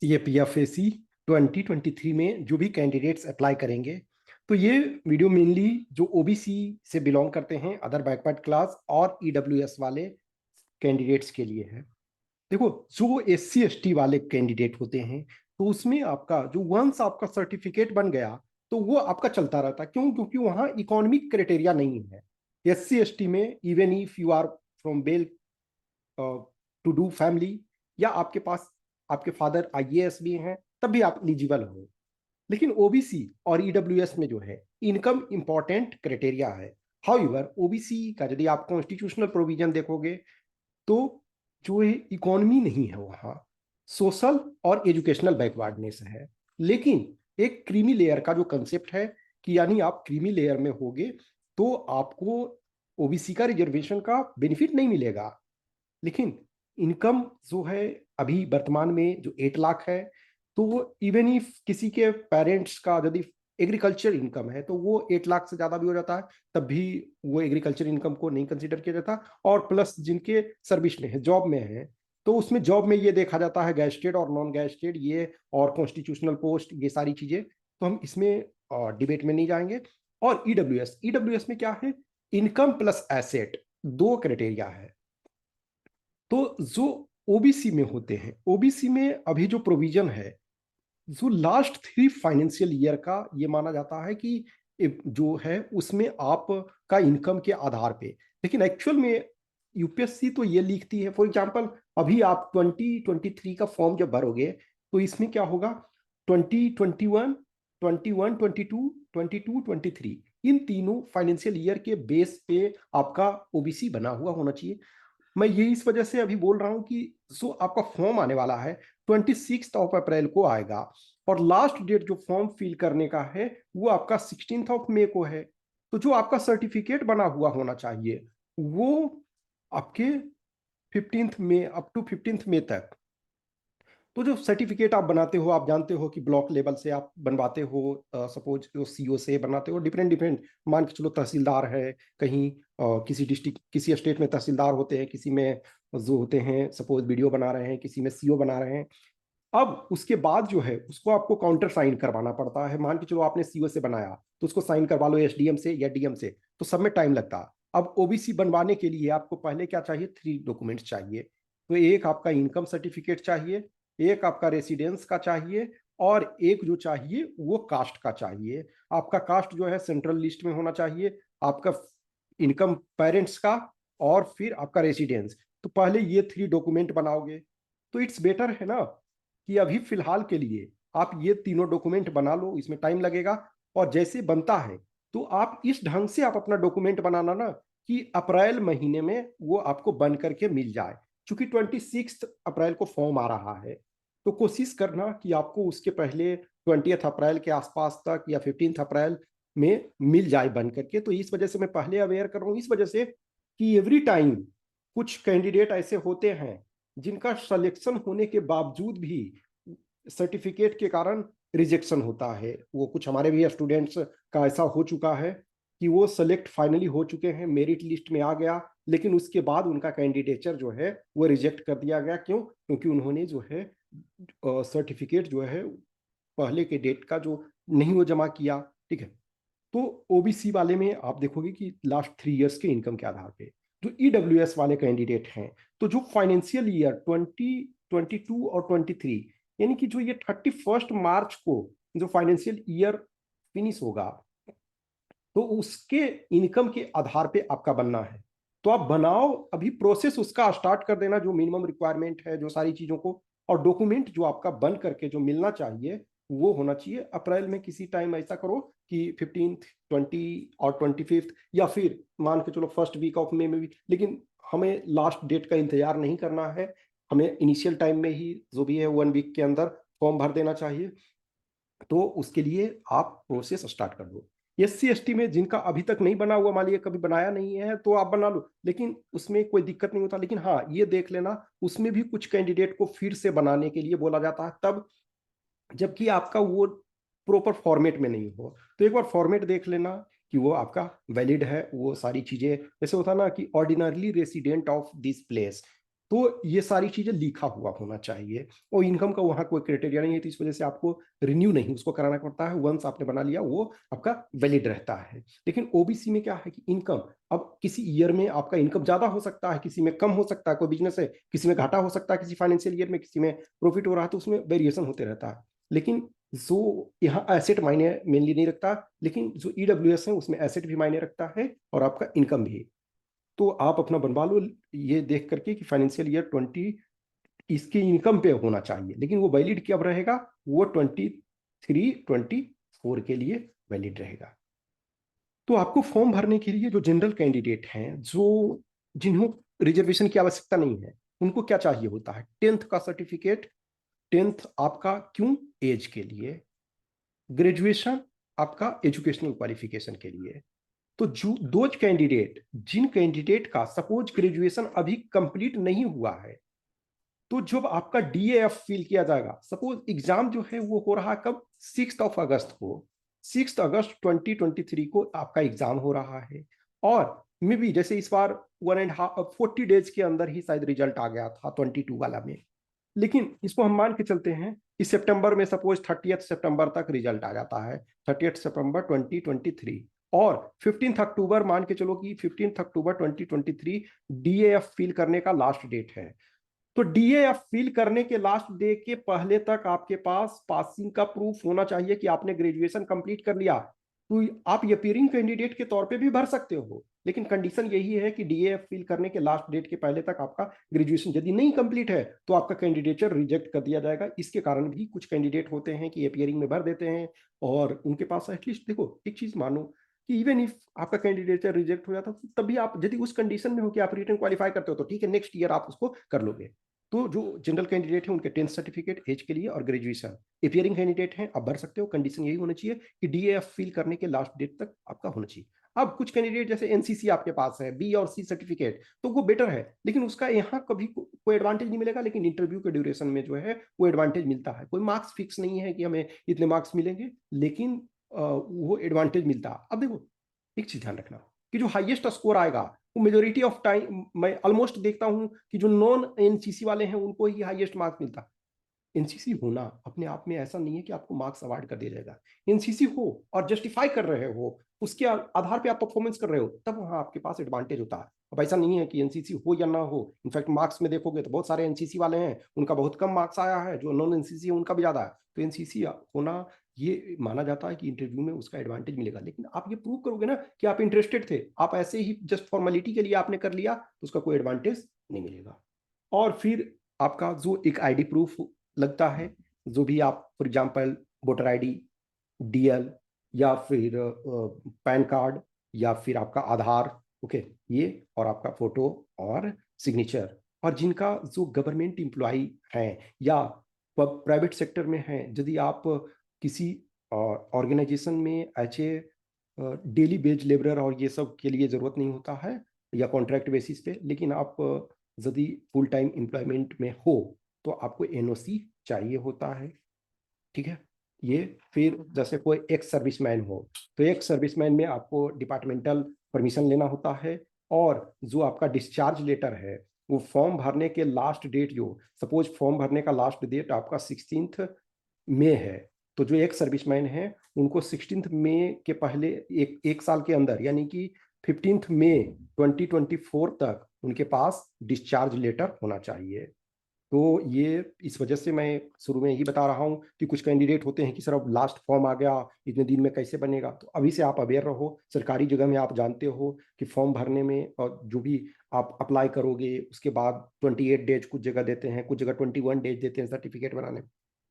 CAPFAC 2023 में जो भी कैंडिडेट्स अप्लाई करेंगे, तो ये वीडियो मेनली जो ओबीसी से बिलोंग करते हैं, अदर बैकवर्ड क्लास और ईडब्ल्यूएस वाले कैंडिडेट्स के लिए है। देखो, जो SC ST वाले कैंडिडेट होते हैं, तो उसमें आपका जो वंस आपका सर्टिफिकेट बन गया तो वो आपका चलता रहता है। क्यों? क्योंकि वहाँ इकोनॉमिक क्राइटेरिया नहीं है। SC ST में even if you are from well to do family, या आपके पास आपके फादर IAS भी हैं, तब भी आप एलिजिबल हो। लेकिन ओबीसी और ईडब्ल्यूएस में जो है इनकम इंपॉर्टेंट क्राइटेरिया है। हाउएवर ओबीसी का यदि आप कॉन्स्टिट्यूशनल प्रोविजन देखोगे तो जो है इकोनॉमी नहीं है, वहाँ सोशल और एजुकेशनल बैकवर्डनेस है। लेकिन एक क्रीमी लेयर का जो कंसेप्ट है कि यानी आप क्रीमी लेयर में होगे तो आपको ओबीसी का रिजर्वेशन का बेनिफिट नहीं मिलेगा। लेकिन इनकम जो है अभी वर्तमान में जो 8 लाख है, तो इवन इफ किसी के पेरेंट्स का यदि एग्रीकल्चर इनकम है तो वो 8 लाख से ज्यादा भी हो जाता है, तब भी वो एग्रीकल्चर इनकम को नहीं कंसीडर किया जाता। और प्लस जिनके सर्विस में है, जॉब में है, तो उसमें जॉब में ये देखा जाता है गैजेटेड और नॉन गैजेटेड, ये और कॉन्स्टिट्यूशनल पोस्ट, ये सारी चीजें, तो हम इसमें डिबेट में नहीं जाएंगे। और ईडब्ल्यूएस में क्या है? इनकम प्लस एसेट, दो क्राइटेरिया है। तो जो ओबीसी में होते हैं, ओबीसी में अभी जो प्रोविजन है, जो लास्ट 3 फाइनेंशियल ईयर का, ये माना जाता है कि जो है उसमें आप का इनकम के आधार पे। लेकिन एक्चुअल में यूपीएससी तो ये लिखती है, फॉर एग्जांपल अभी आप 2023 का फॉर्म जब भरोगे तो इसमें क्या होगा, 2021, 21, 22, 22, 23, इन तीनों फाइनेंशियल ईयर के बेस पे आपका ओबीसी बना हुआ होना चाहिए। मैं ये इस वजह से अभी बोल रहा हूं कि जो आपका फॉर्म आने वाला है 26 अप्रैल को आएगा, और लास्ट डेट जो फॉर्म फिल करने का है वो आपका 16 मई को है। तो जो आपका सर्टिफिकेट बना हुआ होना चाहिए वो आपके 15 मई, अप टू 15 मई तक। तो जो सर्टिफिकेट आप बनाते हो, आप जानते हो कि ब्लॉक लेवल से आप बनवाते हो, सपोज CO से बनाते हो, डिफरेंट डिफरेंट, मान के चलो तहसीलदार है कहीं, किसी डिस्ट्रिक्ट किसी स्टेट में तहसीलदार होते हैं, किसी में जो होते हैं सपोज BDO बना रहे हैं, किसी में CO बना रहे हैं। अब उसके बाद जो है उसको आपको काउंटर साइन करवाना पड़ता है। मान के चलो आपने CO से बनाया तो उसको साइन करवा लो SDM से या DM से, तो सब में टाइम लगता है। अब OBC बनवाने के लिए आपको पहले क्या चाहिए? 3 डॉक्यूमेंट्स चाहिए। तो एक आपका इनकम सर्टिफिकेट चाहिए, एक आपका रेसिडेंस का चाहिए, और एक जो चाहिए वो कास्ट का चाहिए। आपका कास्ट जो है सेंट्रल लिस्ट में होना चाहिए, आपका इनकम पेरेंट्स का, और फिर आपका रेसिडेंस। तो पहले ये 3 डॉक्यूमेंट बनाओगे तो इट्स बेटर है ना कि अभी फिलहाल के लिए आप ये तीनों डॉक्यूमेंट बना लो, इसमें टाइम लगेगा। और जैसे बनता है तो आप इस ढंग से आप अपना डॉक्यूमेंट बनाना ना कि अप्रैल महीने में वो आपको बन करके मिल जाए। चूंकि 26 अप्रैल को फॉर्म आ रहा है, तो कोशिश करना कि आपको उसके पहले 20 अप्रैल के आसपास तक या 15 अप्रैल में मिल जाए बन करके। तो इस वजह से मैं पहले अवेयर कर रहा हूँ, इस वजह से कि एवरी टाइम कुछ कैंडिडेट ऐसे होते हैं जिनका सिलेक्शन होने के बावजूद भी सर्टिफिकेट के कारण रिजेक्शन होता है। वो कुछ हमारे भी स्टूडेंट्स का ऐसा हो चुका है कि वो सेलेक्ट फाइनली हो चुके हैं, मेरिट लिस्ट में आ गया, लेकिन उसके बाद उनका कैंडिडेचर जो है वो रिजेक्ट कर दिया गया। क्यों? क्योंकि उन्होंने जो है सर्टिफिकेट जो है पहले के डेट का जो नहीं वो जमा किया। ठीक है। तो ओबीसी वाले में आप देखोगे कि लास्ट 3 इयर्स के इनकम के आधार पे जो ईडब्ल्यूएस वाले कैंडिडेट हैं, तो जो फाइनेंशियल ईयर 2022 और 23, यानी कि जो ये 31 मार्च को जो फाइनेंशियल ईयर फिनिश होगा, तो उसके इनकम के आधार पे आपका बनना है। तो आप बनाओ, अभी प्रोसेस उसका स्टार्ट कर देना, जो मिनिमम रिक्वायरमेंट है, जो सारी चीजों को, और डॉक्यूमेंट जो आपका बन करके जो मिलना चाहिए वो होना चाहिए। अप्रैल में किसी टाइम ऐसा करो कि 15, 20 और 25, या फिर मान के चलो फर्स्ट वीक ऑफ मई में भी। लेकिन हमें लास्ट डेट का इंतजार नहीं करना है, हमें इनिशियल टाइम में ही जो भी है 1 वीक के अंदर फॉर्म भर देना चाहिए। तो उसके लिए आप प्रोसेस स्टार्ट कर दो। SC ST में जिनका अभी तक नहीं बना हुआ, मान लीजिए कभी बनाया नहीं है, तो आप बना लो, लेकिन उसमें कोई दिक्कत नहीं होता। लेकिन हाँ, ये देख लेना उसमें भी कुछ कैंडिडेट को फिर से बनाने के लिए बोला जाता है तब, जबकि आपका वो प्रॉपर फॉर्मेट में नहीं हो। तो एक बार फॉर्मेट देख लेना कि वो आपका वैलिड है, वो सारी चीजें। जैसे होता ना कि ordinarily resident of this place, तो ये सारी चीजें लिखा हुआ होना चाहिए। और इनकम का वहाँ कोई क्राइटेरिया नहीं है, तो इस वजह से आपको रिन्यू नहीं उसको कराना पड़ता है। वंस आपने बना लिया वो आपका वैलिड रहता है। लेकिन ओबीसी में क्या है कि इनकम, अब किसी ईयर में आपका इनकम ज्यादा हो सकता है, किसी में कम हो सकता है, कोई बिजनेस है किसी में घाटा हो सकता है, किसी फाइनेंशियल ईयर में किसी में प्रॉफिट हो रहा है, तो उसमें वेरिएशन होते रहता है। लेकिन जो यहाँ एसेट मायने मेनली नहीं रखता, लेकिन जो ईडब्ल्यूएस है उसमें एसेट भी मायने रखता है और आपका इनकम भी। तो आप अपना बनवा लो ये देख करके कि फाइनेंशियल ईयर 20 इसके इनकम पे होना चाहिए, लेकिन वो वैलिड कब रहेगा, वो 23-24 के लिए वैलिड रहेगा। तो आपको फॉर्म भरने के लिए जो जनरल कैंडिडेट हैं, जो जिन्हों रिजर्वेशन की आवश्यकता नहीं है, उनको क्या चाहिए होता है, 10th का सर्टिफिकेट। 10th आपका क्यों, एज के लिए। ग्रेजुएशन आपका एजुकेशनल क्वालिफिकेशन के लिए। तो जो दो कैंडिडेट, जिन कैंडिडेट का सपोज ग्रेजुएशन अभी कंप्लीट नहीं हुआ है, तो जब आपका डीएएफ फिल किया जाएगा, सपोज एग्जाम जो है वो हो रहा है कब, 6 अगस्त को, 6 अगस्त 2023 को आपका एग्जाम हो रहा है। और मे बी जैसे इस बार 1.5 40 डेज के अंदर ही शायद रिजल्ट आ गया था 22 वाला में। लेकिन इसको हम मान के चलते हैं कि सितंबर में सपोज 30 सितंबर तक रिजल्ट आ जाता है, 30 सितंबर 2023, और 15 अक्टूबर मान के चलो कि 15 अक्टूबर 2023 डीएएफ फिल करने का लास्ट डेट है। तो डीएएफ फिल करने के लास्ट डे के पहले तक आपके पास पासिंग का प्रूफ होना चाहिए कि आपने ग्रेजुएशन कंप्लीट कर लिया। तो आप अपीयरिंग कैंडिडेट के तौर पे भी भर सकते हो, लेकिन कंडीशन यही है कि डीएएफ फिल करने के लास्ट डेट के पहले तक आपका ग्रेजुएशन यदि नहीं कंप्लीट है तो आपका कैंडिडेचर रिजेक्ट कर दिया जाएगा। इसके कारण भी कुछ कैंडिडेट होते हैं कि अपीयरिंग में भर देते हैं, और उनके पास एटलीस्ट, देखो एक चीज मानो कि इवन इफ आपका कैंडिडेचर रिजेक्ट हो जाता, तभी आप यदि उस कंडीशन में हो कि आप रिटर्न क्वालिफाई करते हो, तो ठीक है, नेक्स्ट ईयर आप उसको कर लोगे। तो जो जनरल कैंडिडेट है उनके 10th सर्टिफिकेट एज के लिए और ग्रेजुएशन। अपीयरिंग कैंडिडेट हैं आप भर सकते हो, कंडीशन यही होनी चाहिए कि डीएएफ फिल करने के लास्ट डेट तक आपका होना चाहिए। अब कुछ कैंडिडेट जैसे एनसीसी आपके पास है, बी और सी सर्टिफिकेट, तो वो बेटर है, लेकिन उसका यहाँ कभी कोई एडवांटेज नहीं मिलेगा, लेकिन इंटरव्यू के ड्यूरेशन में जो है वो एडवांटेज मिलता है। कोई मार्क्स फिक्स नहीं है कि हमें इतने मार्क्स मिलेंगे, लेकिन वो एडवांटेज मिलता है। अब देखो एक चीज ध्यान रखना कि जो हाईएस्ट स्कोर आएगा वो मेजोरिटी ऑफ टाइम मैं ऑलमोस्ट देखता हूं कि जो नॉन एनसीसी वाले हैं उनको ही हाईएस्ट मार्क्स मिलता है। एनसीसी होना अपने आप में ऐसा नहीं है कि आपको मार्क्स अवार्ड कर दिया जाएगा। एनसीसी हो और जस्टिफाई कर रहे हो, उसके आधार पे आप परफॉर्मेंस कर रहे हो, तब वहां आपके पास एडवांटेज होता है। अब ऐसा नहीं है कि एनसीसी हो या ना हो, इनफैक्ट मार्क्स में देखोगे तो बहुत सारे एनसीसी वाले हैं उनका बहुत कम मार्क्स आया है, जो नॉन एनसीसी है उनका भी ज्यादा है। तो एनसीसी होना ये माना जाता है कि इंटरव्यू में उसका एडवांटेज मिलेगा, लेकिन आप ये प्रूव करोगे ना कि आप इंटरेस्टेड थे, आप ऐसे ही जस्ट फॉर्मेलिटी के लिए आपने कर लिया, तो उसका कोई एडवांटेज नहीं मिलेगा। और फिर आपका जो एक आईडी प्रूफ लगता है, जो भी आप for example voter ID, DL, या फिर पैन कार्ड, या फिर आपका आधार, ओके, ये और आपका फोटो और सिग्नेचर। और जिनका जो गवर्नमेंट एम्प्लॉय हैं या प्राइवेट सेक्टर में हैं, यदि आप किसी ऑर्गेनाइजेशन में as a daily wage labourer और ये सब के लिए जरूरत नहीं होता है, या कॉन्ट्रैक्ट बेसिस पे, लेकिन आप यदि फुल टाइम एम्प्लॉयमेंट में हो तो आपको एनओसी चाहिए होता है, ठीक है। ये फिर जैसे कोई एक्स सर्विसमैन हो, तो एक्स सर्विसमैन में आपको डिपार्टमेंटल परमिशन लेना होता है। और जो आपका डिस्चार्ज लेटर है, वो फॉर्म भरने के लास्ट डेट, जो सपोज फॉर्म भरने का लास्ट डेट आपका 16 मई है, तो जो एक्स सर्विसमैन है उनको 16 मई के पहले एक साल के अंदर, यानी कि 15 मई 2024 तक उनके पास डिस्चार्ज लेटर होना चाहिए। तो ये इस वजह से मैं शुरू में यही बता रहा हूँ कि कुछ कैंडिडेट होते हैं कि सर अब लास्ट फॉर्म आ गया, इतने दिन में कैसे बनेगा। तो अभी से आप अवेयर रहो, सरकारी जगह में आप जानते हो कि फॉर्म भरने में और जो भी आप अप्लाई करोगे उसके बाद 28 डेज कुछ जगह देते हैं, कुछ जगह 21 डेज देते हैं सर्टिफिकेट बनाने में।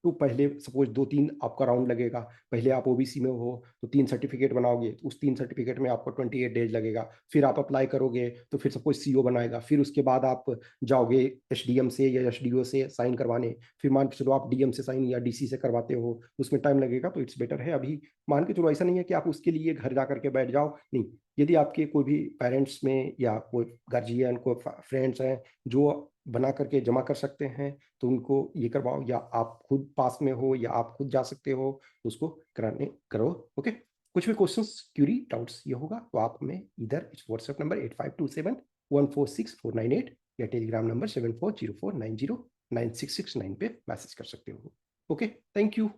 तो पहले सपोज 2-3 आपका राउंड लगेगा, पहले आप ओबीसी में हो तो 3 सर्टिफिकेट बनाओगे, तो उस 3 सर्टिफिकेट में आपको 28 डेज लगेगा। फिर आप अप्लाई करोगे तो फिर सपोज सीओ बनाएगा, फिर उसके बाद आप जाओगे एसडीएम से या एसडीओ से साइन करवाने, फिर मान के चलो आप डीएम से साइन या डीसी से करवाते हो, उसमें टाइम लगेगा। तो इट्स बेटर है अभी मान के चलो, ऐसा नहीं है कि आप उसके लिए घर जा करके बैठ जाओ, नहीं। यदि आपके कोई भी पेरेंट्स में या कोई गार्जियन, कोई फ्रेंड्स हैं जो बना करके जमा कर सकते हैं, तो उनको ये करवाओ, या आप खुद पास में हो या आप खुद जा सकते हो तो उसको कराने करो, ओके। कुछ भी क्वेश्चंस, क्यूरी, डाउट्स ये होगा तो आप हमें इधर इस व्हाट्सएप नंबर 8527146498 या टेलीग्राम नंबर 7404909669 पे मैसेज कर सकते हो। Okay, thank you.